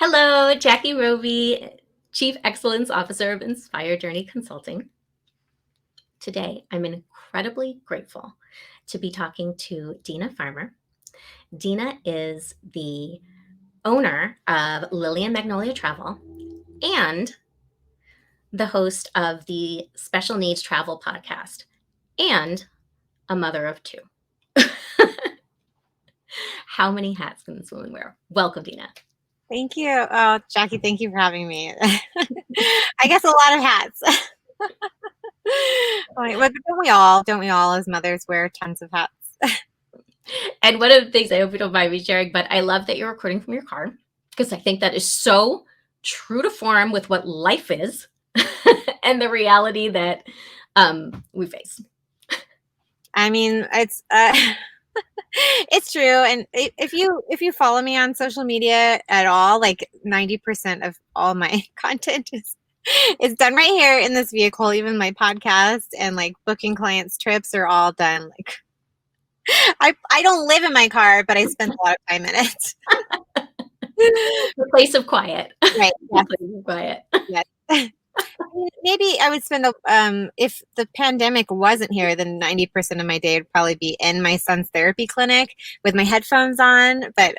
Hello, Jackie Roby, Chief Excellence Officer of Inspire Journey Consulting. Today, I'm incredibly grateful to be talking to Dina Farmer. Dina is the owner of Lily and Magnolia Travel and the host of the Special Needs Travel podcast and a mother of two. How many hats can this woman wear? Welcome, Dina. Thank you. Oh, Jackie, thank you for having me. I guess a lot of hats. But don't we all as mothers wear tons of hats? And one of the things, I hope you don't mind me sharing, but I love that you're recording from your car because I think that is so true to form with what life is and the reality that we face. I mean, it's it's true. And if you follow me on social media at all, like 90% of all my content is done right here in this vehicle. Even my podcast and like booking clients' trips are all done. Like I don't live in my car, but I spend a lot of time in it. The place of quiet. Right. The place of quiet. Yes. Maybe I would spend if the pandemic wasn't here, then 90% of my day would probably be in my son's therapy clinic with my headphones on. But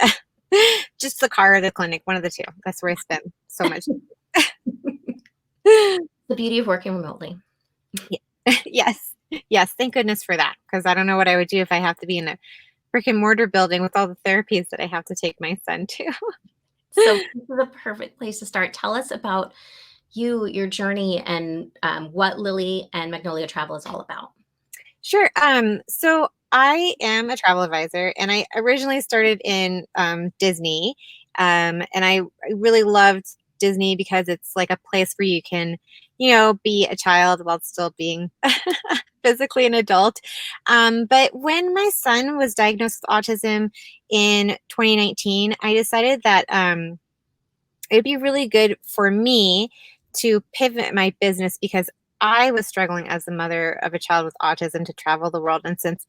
just the car or the clinic, one of the two. That's where I spend so much. The beauty of working remotely. Yes. Thank goodness for that, because I don't know what I would do if I have to be in a brick and mortar building with all the therapies that I have to take my son to. So this is a perfect place to start. Tell us about you, your journey, and what Lily and Magnolia Travel is all about. Sure. So I am a travel advisor, and I originally started in Disney, and I really loved Disney because it's like a place where you can, be a child while still being physically an adult. But when my son was diagnosed with autism in 2019, I decided that it'd be really good for me to pivot my business because I was struggling as the mother of a child with autism to travel the world. And since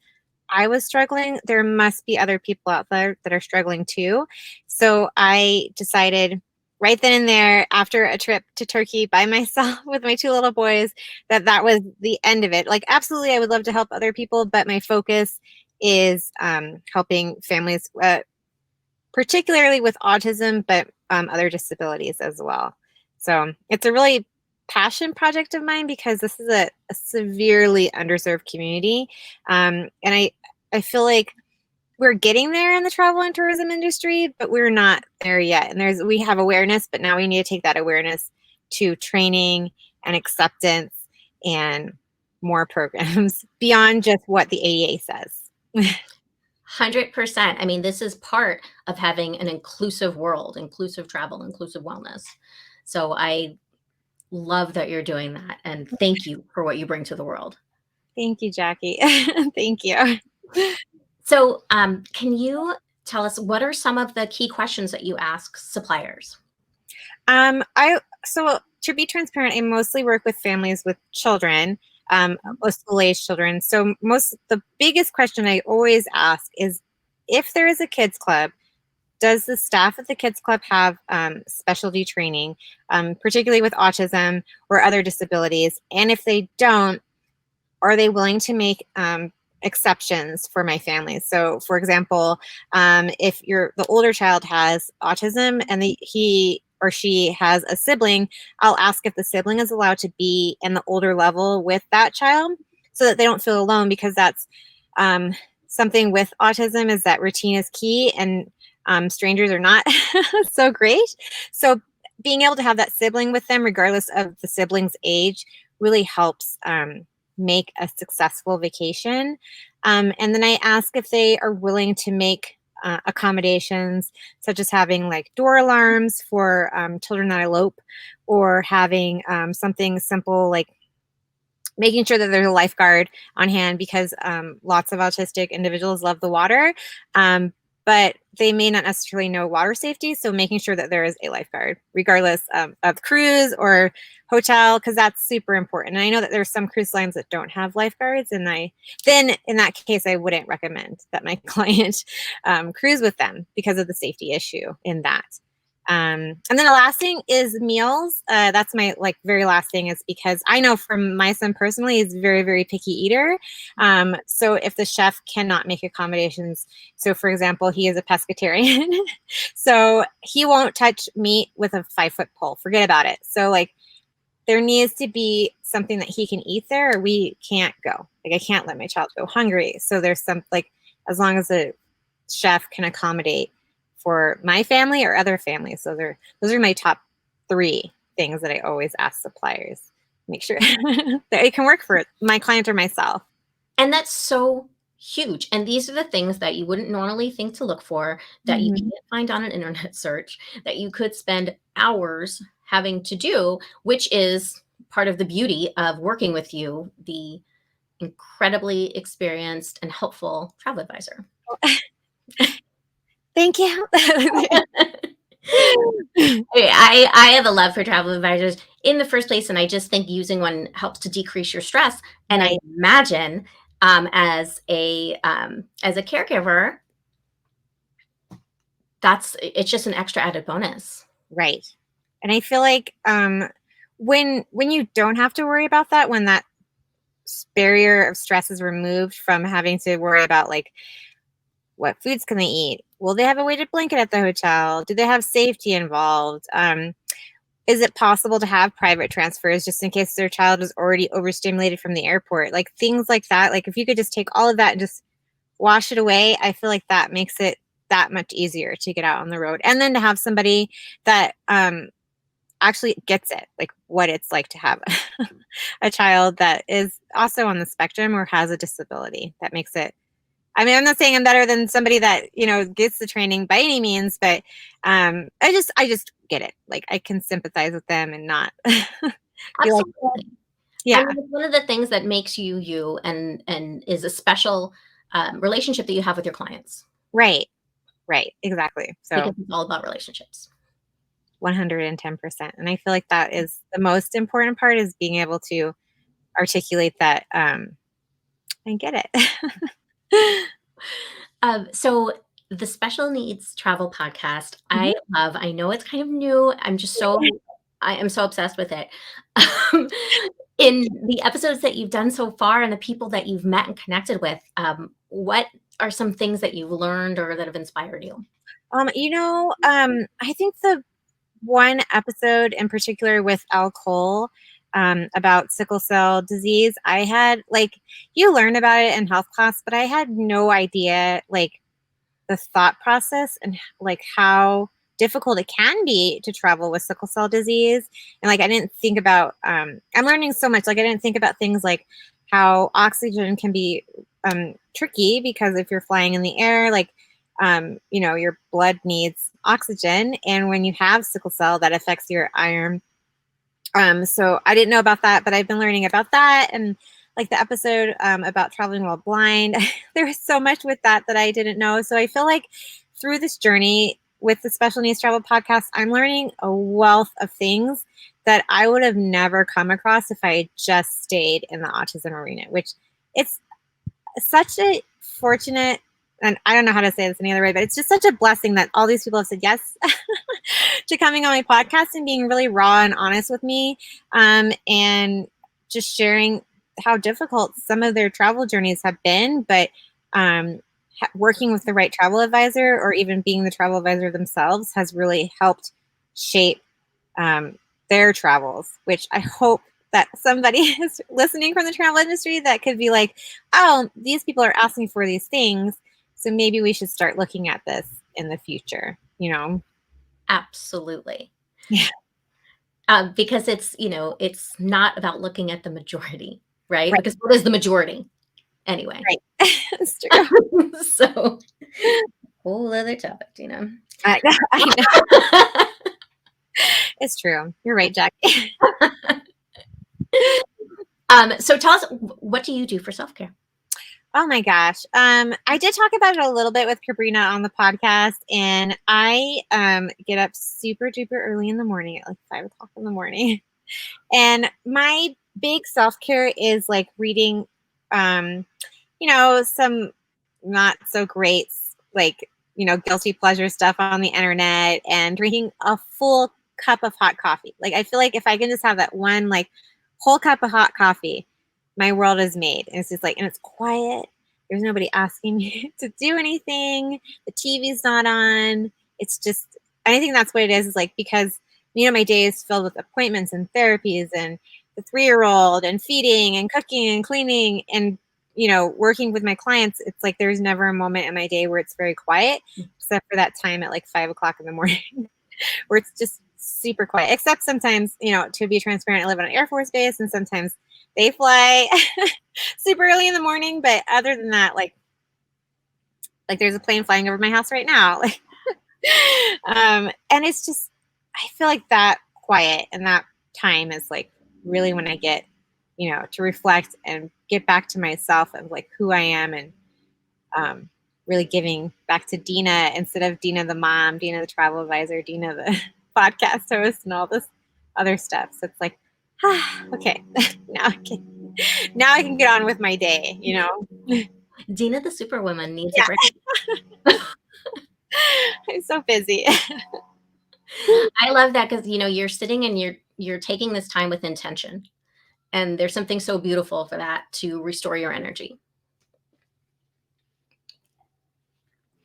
I was struggling, there must be other people out there that are struggling too. So I decided right then and there, after a trip to Turkey by myself with my two little boys, that was the end of it. Like, absolutely, I would love to help other people, but my focus is helping families, particularly with autism, but other disabilities as well. So it's a really passion project of mine because this is a severely underserved community. And I feel like we're getting there in the travel and tourism industry, but we're not there yet. And we have awareness, but now we need to take that awareness to training and acceptance and more programs beyond just what the ADA says. 100%. I mean, this is part of having an inclusive world, inclusive travel, inclusive wellness. So I love that you're doing that. And thank you for what you bring to the world. Thank you, Jackie. Thank you. So can you tell us what are some of the key questions that you ask suppliers? So to be transparent, I mostly work with families with children, school-age children. So the biggest question I always ask is, if there is a kids club, does the staff at the kids club have specialty training, particularly with autism or other disabilities? And if they don't, are they willing to make exceptions for my families? So, for example, if the older child has autism and he or she has a sibling, I'll ask if the sibling is allowed to be in the older level with that child so that they don't feel alone, because that's something with autism, is that routine is key, and strangers are not so great. So being able to have that sibling with them, regardless of the sibling's age, really helps make a successful vacation. And then I ask if they are willing to make accommodations, such as having like door alarms for children that elope, or having something simple like making sure that there's a lifeguard on hand, because lots of autistic individuals love the water, but they may not necessarily know water safety. So making sure that there is a lifeguard, regardless of cruise or hotel, because that's super important. And I know that there's some cruise lines that don't have lifeguards, and then in that case, I wouldn't recommend that my client cruise with them because of the safety issue in that. And then the last thing is meals. That's my like very last thing, is because I know from my son personally, he's a very, very picky eater. So if the chef cannot make accommodations, so for example, he is a pescatarian, so he won't touch meat with a 5-foot pole. Forget about it. So like there needs to be something that he can eat there, or we can't go. Like I can't let my child go hungry. So there's some like, as long as the chef can accommodate for my family or other families. So those are my top 3 things that I always ask suppliers. Make sure that it can work for my client or myself. And that's so huge. And these are the things that you wouldn't normally think to look for, that you can't find on an internet search, that you could spend hours having to do, which is part of the beauty of working with you, the incredibly experienced and helpful travel advisor. Thank you. I have a love for travel advisors in the first place, and I just think using one helps to decrease your stress. And Right. I imagine as a caregiver, it's just an extra added bonus. Right. And I feel like when you don't have to worry about that, when that barrier of stress is removed from having to worry about like what foods can they eat? Will they have a weighted blanket at the hotel? Do they have safety involved? Is it possible to have private transfers just in case their child is already overstimulated from the airport? Like things like that. Like if you could just take all of that and just wash it away, I feel like that makes it that much easier to get out on the road. And then to have somebody that actually gets it, like what it's like to have a child that is also on the spectrum or has a disability. That makes it, I mean, I'm not saying I'm better than somebody that, gets the training by any means, but I just get it. Like I can sympathize with them and not be like, Absolutely. yeah, I mean, it's one of the things that makes you you, and is a special relationship that you have with your clients, right, exactly. So because it's all about relationships. 110%. And I feel like that is the most important part, is being able to articulate that and get it. So the special needs travel podcast, Mhm. I love. I know it's kind of new. I am so obsessed with it. Um, in the episodes that you've done so far and the people that you've met and connected with, what are some things that you've learned or that have inspired you? I think the one episode in particular with Al Cole about sickle cell disease, I had like, you learn about it in health class, but I had no idea like the thought process and like how difficult it can be to travel with sickle cell disease. And like I didn't think about I'm learning so much. Like I didn't think about things like how oxygen can be tricky, because if you're flying in the air, like your blood needs oxygen, and when you have sickle cell, that affects your iron. So I didn't know about that, but I've been learning about that. And like the episode about traveling while blind, there was so much with that I didn't know. So I feel like through this journey with the Special Needs Travel podcast, I'm learning a wealth of things that I would have never come across if I had just stayed in the autism arena, which it's such a fortunate, and I don't know how to say this any other way, but it's just such a blessing that all these people have said yes to coming on my podcast and being really raw and honest with me, and just sharing how difficult some of their travel journeys have been. But working with the right travel advisor, or even being the travel advisor themselves, has really helped shape their travels, which I hope that somebody is listening from the travel industry that could be like, oh, these people are asking for these things, so maybe we should start looking at this in the future, Absolutely. Yeah. Because it's not about looking at the majority, right? Right. Because what is the majority anyway? Right. It's true. So, whole other topic, I know. It's true. You're right, Jackie. So tell us, what do you do for self-care? Oh my gosh. I did talk about it a little bit with Cabrina on the podcast, and I get up super duper early in the morning at like 5 o'clock in the morning. And my big self-care is like reading some not so great like guilty pleasure stuff on the internet and drinking a full cup of hot coffee. Like, I feel like if I can just have that one, like, whole cup of hot coffee, my world is made. And it's just like, and it's quiet. There's nobody asking me to do anything. The TV's not on. It's just, and I think that's what it is like, because, my day is filled with appointments and therapies and the 3-year-old and feeding and cooking and cleaning and, working with my clients. It's like there's never a moment in my day where it's very quiet, except for that time at like 5 o'clock in the morning where it's just super quiet. Except sometimes, to be transparent, I live on an Air Force base, and sometimes they fly super early in the morning. But other than that, like there's a plane flying over my house right now. Like, and it's just, I feel like that quiet and that time is like really when I get, to reflect and get back to myself of like who I am, and really giving back to Dina instead of Dina the mom, Dina the travel advisor, Dina the podcast host, and all this other stuff. So it's like, okay, now I can get on with my day, Dina the superwoman needs Yeah. a break. I'm so busy. I love that because you're sitting and you're taking this time with intention, and there's something so beautiful for that to restore your energy.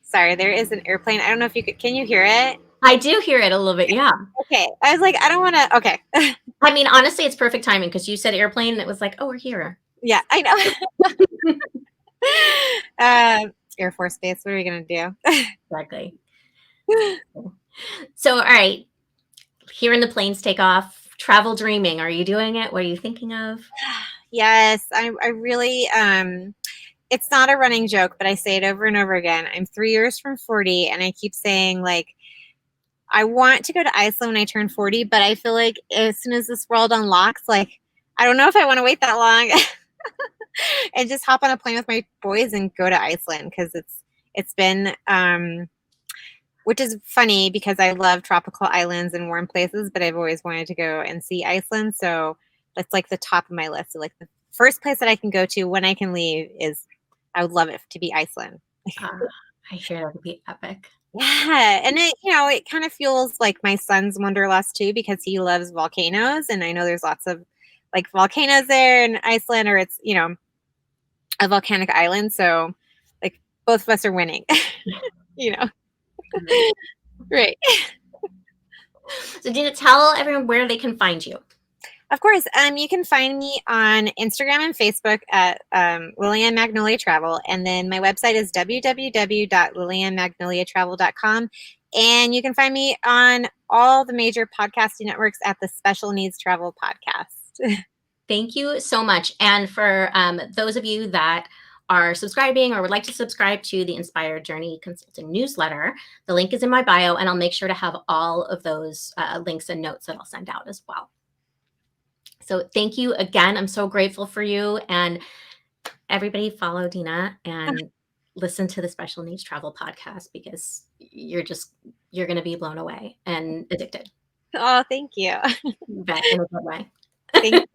Sorry, there is an airplane. I don't know if can you hear it? I do hear it a little bit, yeah. Okay. I was like, I don't want to. Okay. I mean, honestly, it's perfect timing because you said airplane and it was like, oh, we're here. Yeah, I know. Air Force Base. What are we going to do? Exactly. So, all right. Hearing the planes take off, travel dreaming. Are you doing it? What are you thinking of? Yes, I really, it's not a running joke, but I say it over and over again. I'm 3 years from 40, and I keep saying, like, I want to go to Iceland when I turn 40, but I feel like as soon as this world unlocks, like, I don't know if I want to wait that long and just hop on a plane with my boys and go to Iceland, because it's been, which is funny because I love tropical islands and warm places, but I've always wanted to go and see Iceland. So that's like the top of my list. So like the first place that I can go to when I can leave is, I would love it to be Iceland. I hear that would be epic. Yeah. And it kind of feels like my son's wanderlust too, because he loves volcanoes. And I know there's lots of like volcanoes there in Iceland, or it's, a volcanic island. So like both of us are winning, Right. So, Dina, tell everyone where they can find you. Of course. You can find me on Instagram and Facebook at Lily and Magnolia Travel. And then my website is www.lilyandmagnoliatravel.com. And you can find me on all the major podcasting networks at the Special Needs Travel Podcast. Thank you so much. And for those of you that are subscribing or would like to subscribe to the Inspired Journey Consulting newsletter, the link is in my bio, and I'll make sure to have all of those links and notes that I'll send out as well. So thank you again. I'm so grateful for you. And everybody follow Dina and listen to the Special Needs Travel podcast, because you're going to be blown away and addicted. Oh, thank you. You bet, in a good way. Thank you.